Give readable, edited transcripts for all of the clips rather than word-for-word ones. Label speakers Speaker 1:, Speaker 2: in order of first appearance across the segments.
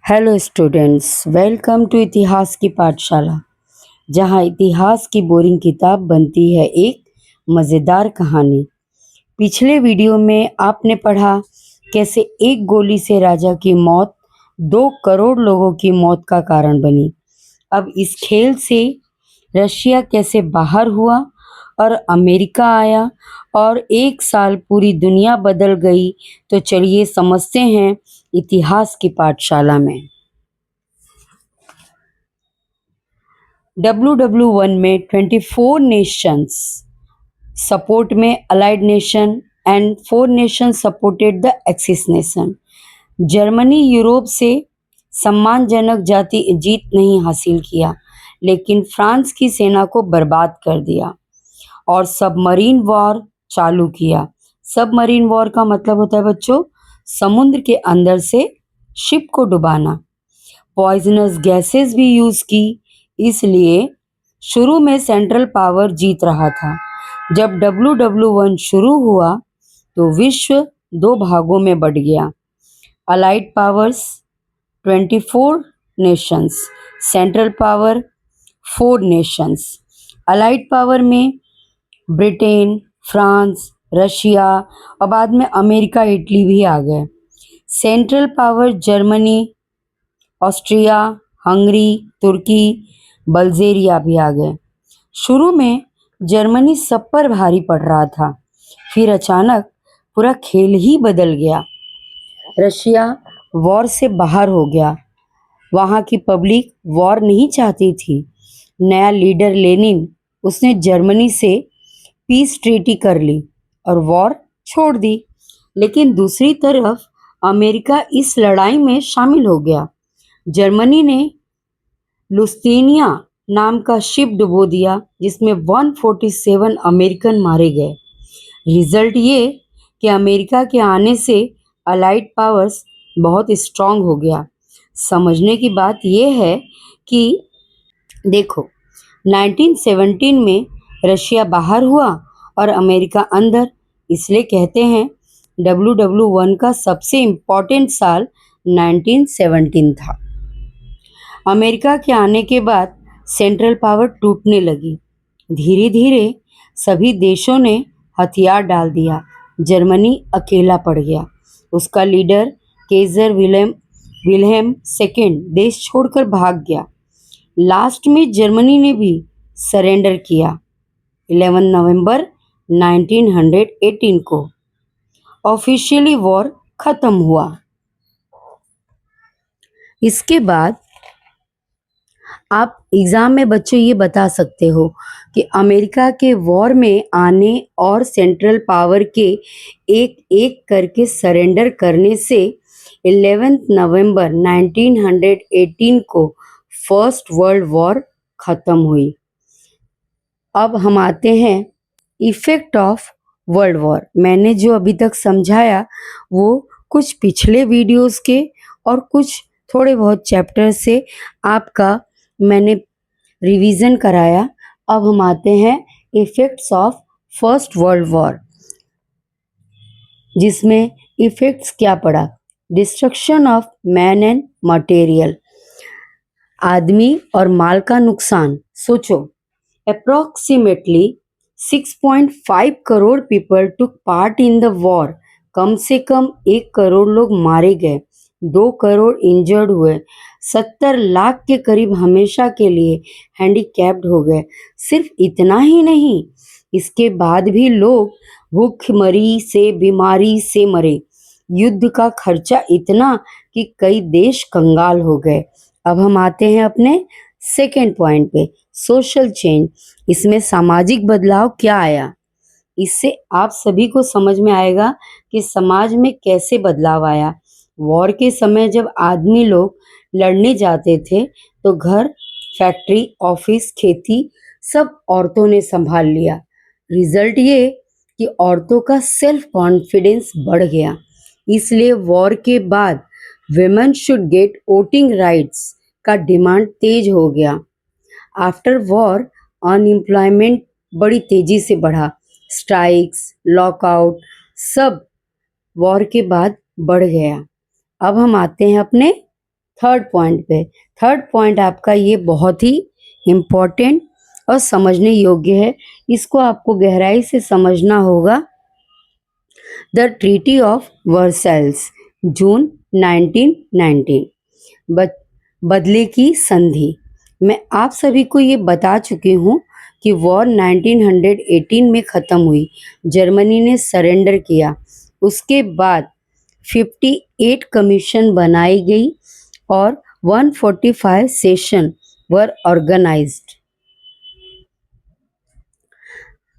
Speaker 1: Hello students, welcome to इतिहास की पाठशाला, जहां इतिहास की बोरिंग किताब बनती है एक मज़ेदार कहानी। पिछले वीडियो में आपने पढ़ा कैसे एक गोली से राजा की मौत 2 करोड़ लोगों की मौत का कारण बनी। अब इस खेल से रशिया कैसे बाहर हुआ और अमेरिका आया और एक साल पूरी दुनिया बदल गई। तो चलिए समझते हैं इतिहास की पाठशाला में। WW1 में 24 नेशंस सपोर्ट में allied nation and 4 nation supported the axis nation. Germany Europe से सम्मानजनक जाति जीत नहीं हासिल किया, लेकिन फ्रांस की सेना को बर्बाद कर दिया और सबमरीन वॉर चालू किया। सबमरीन वॉर का मतलब होता है बच्चों, समुद्र के अंदर से शिप को डुबाना। पॉइजनस गैसेस भी यूज की, इसलिए शुरू में सेंट्रल पावर जीत रहा था। जब WW1 शुरू हुआ तो विश्व 2 भागों में बट गया। Allied powers 24 nations, central power 4 nations. Allied power में ब्रिटेन, फ्रांस, रशिया और बाद में अमेरिका, इटली भी आ गए। Central power Germany, Austria, Hungary, तुर्की, बल्गेरिया भी आ गए। शुरू में जर्मनी सब पर भारी पड़ रहा था, फिर अचानक पूरा खेल ही बदल गया। रशिया वॉर से बाहर हो गया। वहाँ की पब्लिक वॉर नहीं चाहती थी। नया लीडर लेनिन, उसने जर्मनी से पीस ट्रीटी कर ली और वॉर छोड़ दी। लेकिन दूसरी तरफ अमेरिका इस लड़ाई में शामिल हो गया। जर्मनी ने लुस्तेनिया नाम का शिप डुबो दिया, जिसमें 147 अमेरिकन मारे गए। रिजल्ट ये कि अमेरिका के आने से अलाइड पावर्स बहुत स्ट्रांग हो गया। समझने की बात यह है कि देखो, 1917 में रशिया बाहर हुआ और अमेरिका अंदर, इसलिए कहते हैं WW1 का सबसे इम्पोर्टेंट साल 1917 था। अमेरिका के आने के बाद सेंट्रल पावर टूटने लगी। धीरे धीरे सभी देशों ने हथियार डाल दिया। जर्मनी अकेला पड़ गया। उसका लीडर केजर विल्हेम सेकेंड देश छोड़कर भाग गया। लास्ट में जर्मनी ने भी सरेंडर किया। 11 नवंबर 1918 को ऑफिशियली वॉर खत्म हुआ। इसके बाद आप एग्जाम में बच्चों ये बता सकते हो कि अमेरिका के वॉर में आने और सेंट्रल पावर के एक एक करके सरेंडर करने से 11 नवंबर 1918 को फर्स्ट वर्ल्ड वॉर खत्म हुई। अब हम आते हैं इफेक्ट ऑफ वर्ल्ड वॉर। मैंने जो अभी तक समझाया वो कुछ पिछले वीडियोस के और कुछ थोड़े बहुत चैप्टर से आपका मैंने रिवीजन कराया। अब हम आते हैं effects of first world war, जिसमें इफेक्ट्स क्या पड़ा? Destruction of man and material, आदमी और माल का नुकसान। सोचो, approximately 6.5 crore people took part in the war. कम से कम 1 करोड़ लोग मारे गए, 2 करोड़ इंजर्ड हुए, 70 लाख के करीब हमेशा के लिए हैंडीकैप्ड हो गए। सिर्फ इतना ही नहीं, इसके बाद भी लोग भूखमरी से, बीमारी से मरे। युद्ध का खर्चा इतना कि कई देश कंगाल हो गए। अब हम आते हैं अपने सेकेंड पॉइंट पे, सोशल चेंज। इसमें सामाजिक बदलाव क्या आया? इससे आप सभी को समझ में आएगा कि समाज में कैसे बदलाव आया। वॉर के समय जब आदमी लोग लड़ने जाते थे तो घर, फैक्ट्री, ऑफिस, खेती सब औरतों ने संभाल लिया। रिजल्ट ये कि औरतों का सेल्फ कॉन्फिडेंस बढ़ गया। इसलिए वॉर के बाद women should get voting rights का डिमांड तेज हो गया। आफ्टर वॉर अनएम्प्लॉयमेंट बड़ी तेजी से बढ़ा। स्ट्राइक्स, लॉकआउट सब वॉर के बाद बढ़ गया। अब हम आते हैं अपने थर्ड पॉइंट पे। थर्ड पॉइंट आपका ये बहुत ही इम्पोर्टेंट और समझने योग्य है, इसको आपको गहराई से समझना होगा। द ट्रीटी ऑफ वर्साइल्स, जून 1919, बदले की संधि। मैं आप सभी को ये बता चुकी हूँ कि वॉर 1918 में ख़त्म हुई, जर्मनी ने सरेंडर किया। उसके बाद 58 कमीशन बनाई गई और 145 session were organised.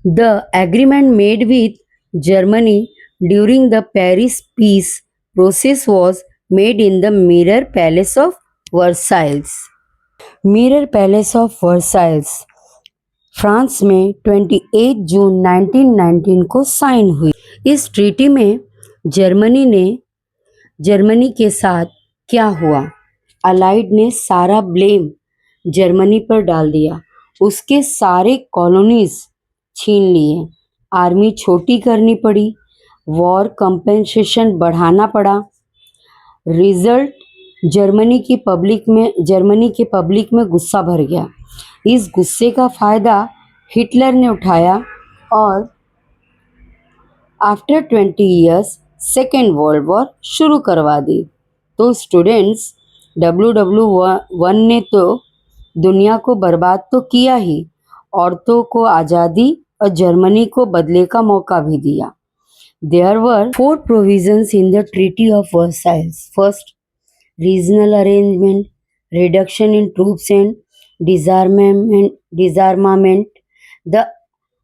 Speaker 1: The agreement made with Germany during the Paris peace process was made in the Mirror Palace of Versailles. Mirror palace of Versailles France में 28 जून 1919 को साइन हुई। इस ट्रीटी में जर्मनी के साथ क्या हुआ, अलाइड ने सारा ब्लेम जर्मनी पर डाल दिया, उसके सारे कॉलोनीज छीन लिए, आर्मी छोटी करनी पड़ी, वॉर कंपेंसेशन बढ़ाना पड़ा। रिजल्ट, जर्मनी के पब्लिक में गुस्सा भर गया। इस गुस्से का फायदा हिटलर ने उठाया और after 20 years second world war शुरू करवा दी। तो स्टूडेंट्स, WW1 ने तो दुनिया को बर्बाद तो किया ही, औरतों को आज़ादी और जर्मनी को बदले का मौका भी दिया। There were 4 provisions in the Treaty of Versailles. First, regional arrangement, reduction in troops and disarmament, the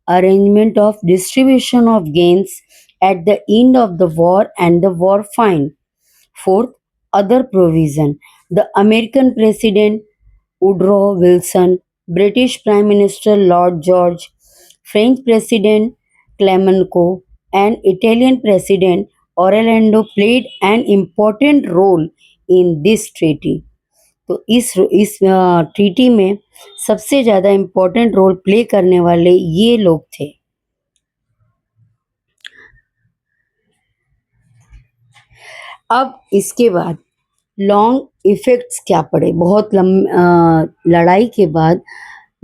Speaker 1: arrangement of distribution of gains at the end of the war and the war fine. Fourth, other provision, the American President Woodrow Wilson, British Prime Minister Lord George, French President Clemenceau, and Italian President Orlando played an important role in this treaty. तो इस treaty में सबसे ज़्यादा important role play करने वाले ये लोग थे। अब इसके बाद लॉन्ग इफ़ेक्ट्स क्या पड़े, बहुत लड़ाई के बाद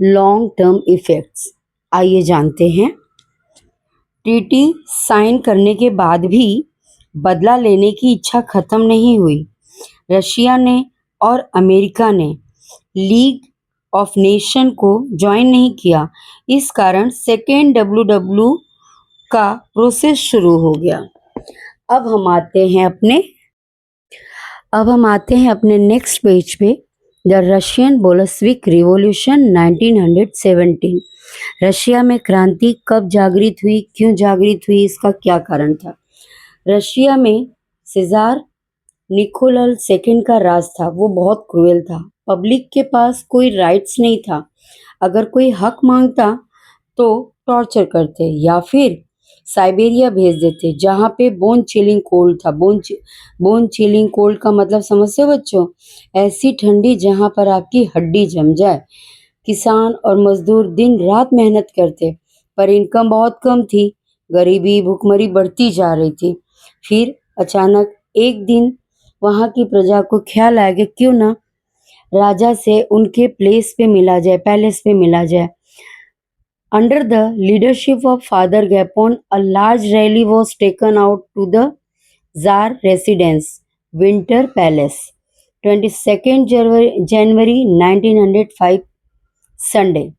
Speaker 1: लॉन्ग टर्म इफ़ेक्ट्स आइए जानते हैं। ट्रीटी साइन करने के बाद भी बदला लेने की इच्छा खत्म नहीं हुई। रशिया ने और अमेरिका ने लीग ऑफ नेशन को ज्वाइन नहीं किया, इस कारण सेकेंड WW का प्रोसेस शुरू हो गया। अब हम आते हैं अपने नेक्स्ट पेज पे। The Russian Bolshevik revolution 1917। Russia में क्रांति कब जागृत हुई, क्यों जागृत हुई, इसका क्या कारण था। रशिया में सीजार निकोलस सेकंड का राज था, वो बहुत क्रूएल था। पब्लिक के पास कोई राइट्स नहीं था, अगर कोई हक मांगता तो टॉर्चर करते या फिर साइबेरिया भेज देते, जहाँ पे बोन चिलिंग कोल्ड था। बोन चिलिंग कोल्ड का मतलब समझते हो बच्चों, ऐसी ठंडी जहाँ पर आपकी हड्डी जम जाए। किसान और मजदूर दिन रात मेहनत करते, पर इनकम बहुत कम थी, गरीबी भुखमरी बढ़ती जा रही थी। फिर अचानक एक दिन वहाँ की प्रजा को ख्याल आया कि क्यों ना राजा से उनके पैलेस पे मिला जाए। Under the leadership of Father Gapon, a large rally was taken out to the Tsar residence, Winter Palace, 22nd January 1905 Sunday।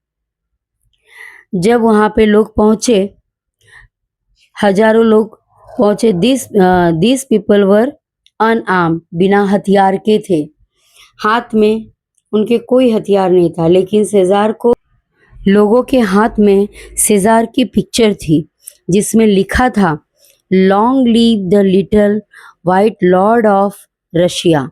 Speaker 1: जब वहाँ पे लोग पहुँचे, हजारों लोग पहुँचे। दिस पीपल वर अनआर्म्ड, बिना हथियार के थे, हाथ में उनके कोई हथियार नहीं था, लेकिन सेजार को लोगों के हाथ में सेजार की पिक्चर थी जिसमें लिखा था, long leave the little white Lord of Russia.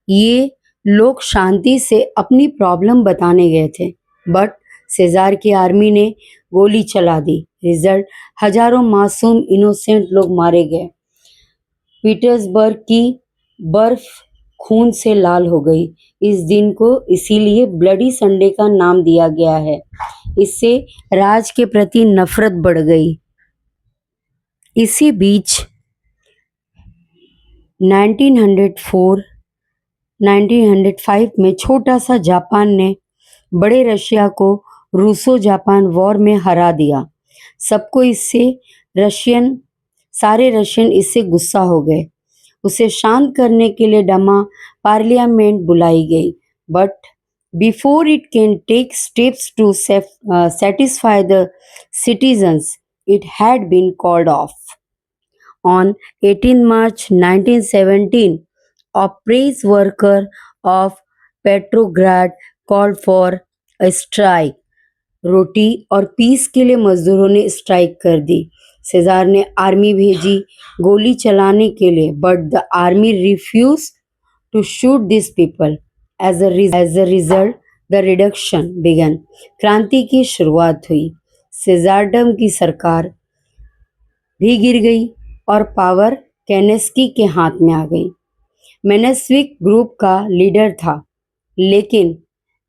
Speaker 1: ये लोग शांति से अपनी प्रॉब्लम बताने गए थे, बट सेजार की आर्मी ने गोली चला दी। रिजल्ट, हजारों मासूम इनोसेंट लोग मारे गए। पीटर्सबर्ग की बर्फ खून से लाल हो गई। इस दिन को इसीलिए ब्लडी संडे का नाम दिया गया है। इससे राज के प्रति नफरत बढ़ गई। इसी बीच 1904 1905 में छोटा सा जापान ने बड़े रशिया को रूसो जापान वॉर में हरा दिया। सबको इससे सारे रशियन इससे गुस्सा हो गए। उसे शांत करने के लिए डमा पार्लियामेंट बुलाई गई, but before it can take steps to satisfy the citizens, it had been called off. On 18 March 1917, a praise worker of Petrograd called for a strike. रोटी और पीस के लिए मजदूरों ने स्ट्राइक कर दी। सेजार ने आर्मी भेजी गोली चलाने के लिए, but the army refuse to shoot this people. As a result the reduction began. क्रांति की शुरुआत हुई। सेजारडम की सरकार भी गिर गई और पावर केनेस्की के हाथ में आ गई। मेनेस्विक ग्रुप का लीडर था, लेकिन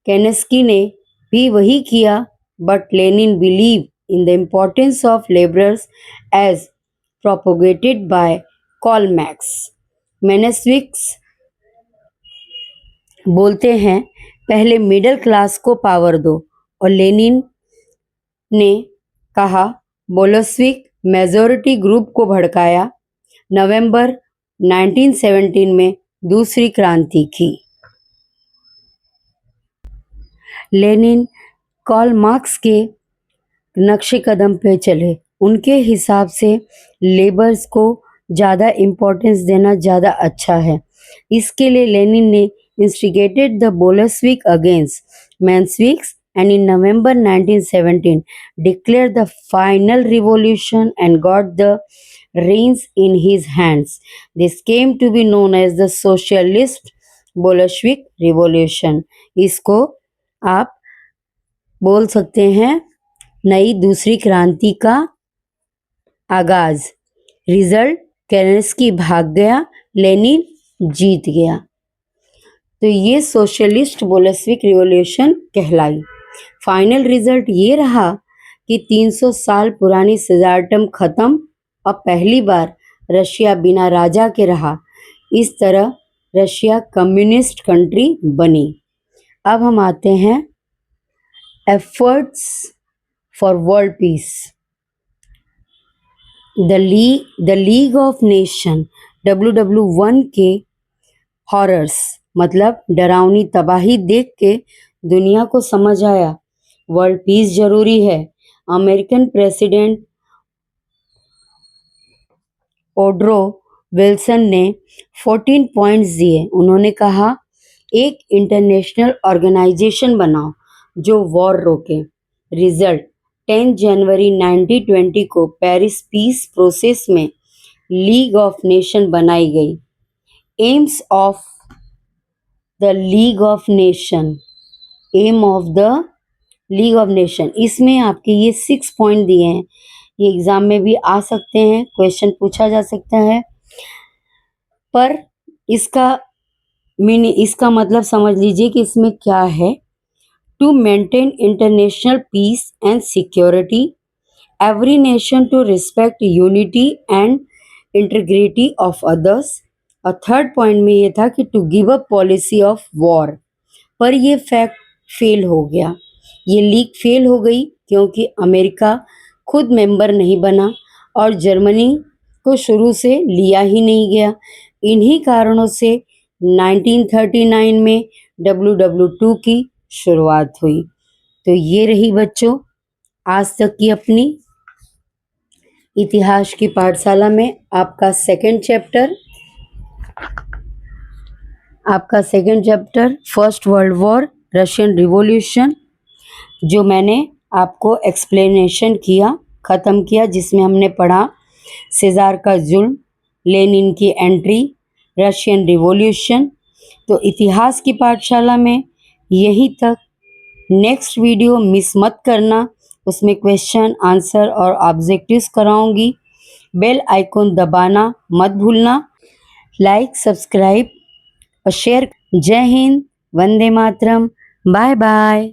Speaker 1: केनेस्की ने भी वही किया, but Lenin believed in the importance of laborers as propagated by Karl Marx. मेनेस्विक्स बोलते हैं पहले मिडिल क्लास को पावर दो, और लेनिन ने कहा बोल्शेविक मेजॉरिटी ग्रुप को भड़काया। नवंबर 1917 में दूसरी क्रांति की। लेनिन कार्ल मार्क्स के नक्शे कदम पे चले। उनके हिसाब से लेबर्स को ज़्यादा इम्पोर्टेंस देना ज़्यादा अच्छा है। इसके लिए लेनिन ने instigated the Bolshevik against Mensheviks and in November 1917 declared the final revolution and got the reins in his hands. This came to be known as the Socialist Bolshevik Revolution. इसको आप बोल सकते हैं नई दूसरी क्रांति का आगाज। रिजल्ट केनेस्की भाग गया, लेनिन जीत गया। तो ये सोशलिस्ट बोल्शेविक रिवॉल्यूशन कहलाई। फाइनल रिजल्ट ये रहा कि 300 साल पुरानी सिजारटम खत्म और पहली बार रशिया बिना राजा के रहा। इस तरह रशिया कम्युनिस्ट कंट्री बनी। अब हम आते हैं efforts for world peace. The league of nation WW1 के हॉरर्स मतलब डरावनी तबाही देख के दुनिया को समझ आया वर्ल्ड पीस जरूरी है। अमेरिकन प्रेसिडेंट ओड्रो विल्सन ने 14 पॉइंट्स दिए। उन्होंने कहा एक इंटरनेशनल ऑर्गेनाइजेशन बनाओ जो वॉर रोके। रिजल्ट 10 जनवरी 1920 को पेरिस पीस प्रोसेस में लीग ऑफ नेशन बनाई गई। Aims of the league of nation, aim of the league of nation, इसमें आपके ये 6 पॉइंट दिए हैं। ये एग्जाम में भी आ सकते हैं, क्वेश्चन पूछा जा सकता है, पर इसका मतलब समझ लीजिए कि इसमें क्या है। To maintain international peace and security, every nation to respect unity and integrity of others. और थर्ड पॉइंट में ये था कि to give a policy of war, पर ये फैक्ट फेल हो गया। ये लीग फेल हो गई क्योंकि अमेरिका खुद मेंबर नहीं बना और जर्मनी को शुरू से लिया ही नहीं गया। इन्हीं कारणों से 1939 में WW2 की शुरुआत हुई। तो ये रही बच्चों आज तक की अपनी इतिहास की पाठशाला में आपका second chapter first world war Russian revolution, जो मैंने आपको एक्सप्लेनेशन किया, ख़त्म किया, जिसमें हमने पढ़ा सेजार का जुल्म, लेनिन की एंट्री, रशियन रिवॉल्यूशन। तो इतिहास की पाठशाला में यहीं तक। नेक्स्ट वीडियो मिस मत करना, उसमें क्वेश्चन आंसर और ऑब्जेक्टिव्स कराऊंगी। बेल आइकन दबाना मत भूलना। लाइक सब्सक्राइब और शेयर। जय हिंद, वंदे मातरम, बाय बाय।